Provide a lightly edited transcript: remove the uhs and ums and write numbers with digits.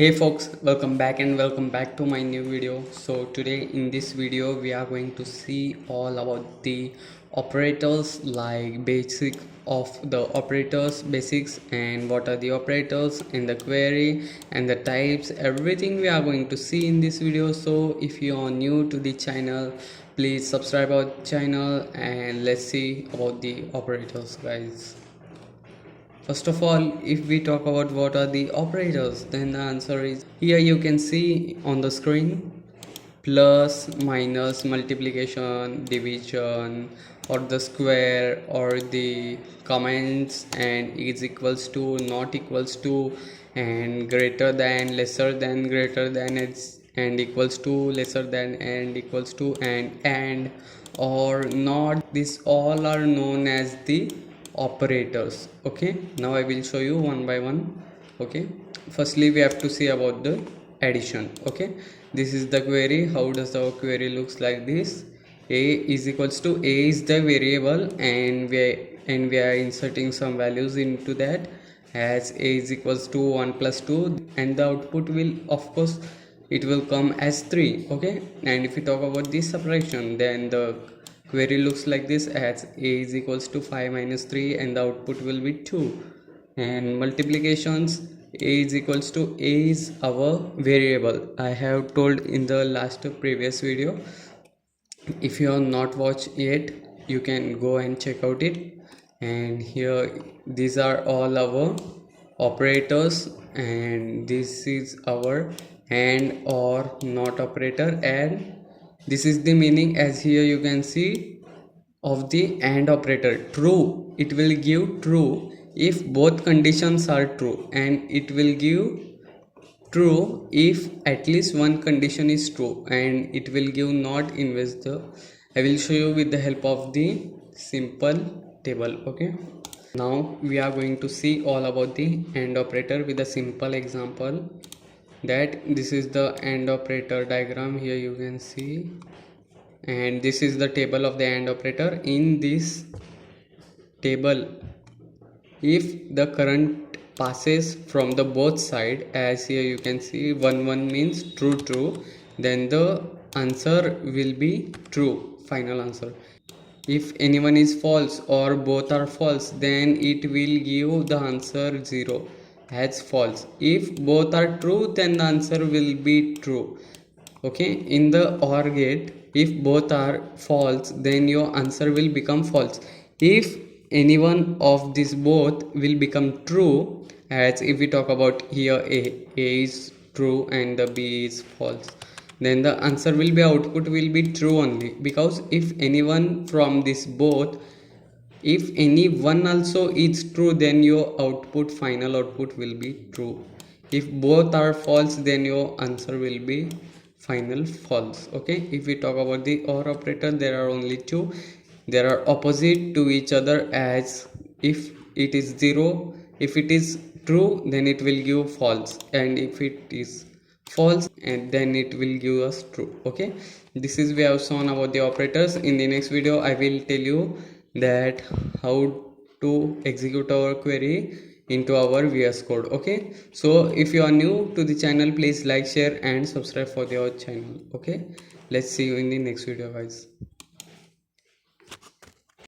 Hey folks, welcome back to my new video. So today in this video we are going to see all about the operators, like basic of the operators basics and what are the operators in the query and the types, everything we are going to see in this video. So if you are new to the channel, please subscribe our channel and let's see about the operators, guys. First of all, if we talk about what are the operators, then the answer is here you can see on the screen: plus, minus, multiplication, division, or the square, or the comments, and is equals to, not equals to, and greater than, lesser than, greater than, and equals to, lesser than, and equals to, and or not. These all are known as the operators. Okay, now I will show you one by one. Okay, firstly we have to see about the addition. Okay, this is the query. How does our query looks like this? A is equals to, a is the variable, and we are inserting some values into that, as a is equals to 1 plus 2, and the output will, of course, it will come as 3. Okay, and if we talk about this subtraction, then the query looks like this, as a is equals to 5 minus 3, and the output will be 2. And multiplications, a is equals to, a is our variable. I have told in the last previous video. If you have not watched yet, you can go and check out it. And here these are all our operators, and this is our and or not operator, and this is the meaning, as here you can see, of the AND operator. True, it will give true if both conditions are true, and it will give true if at least one condition is true, and it will give not inverse the. I will show you with the help of the simple table. Okay, now we are going to see all about the AND operator with a simple example. That this is the AND operator diagram. Here you can see, and this is the table of the AND operator. In this table, if the current passes from the both side, as here you can see, 1 means true, then the answer will be true, final answer. If anyone is false or both are false, then it will give the answer 0 as false. If both are true, then the answer will be true. Okay, in the OR gate, if both are false, then your answer will become false. If any one of these both will become true, as if we talk about here, a is true and the b is false, then the answer will be, output will be true only. Because if any one from this both, if any one also is true, then your output, final output, will be true. If both are false, then your answer will be final false. Okay, if we talk about the OR operator, there are only two. They are opposite to each other, as if it is 0, if it is true, then it will give false, and if it is false, and then it will give us true. Okay, this is we have shown about the operators. In the next video I will tell you that how to execute our query into our VS Code. Okay, so if you are new to the channel, please like, share and subscribe for the our channel. Okay, let's see you in the next video, guys.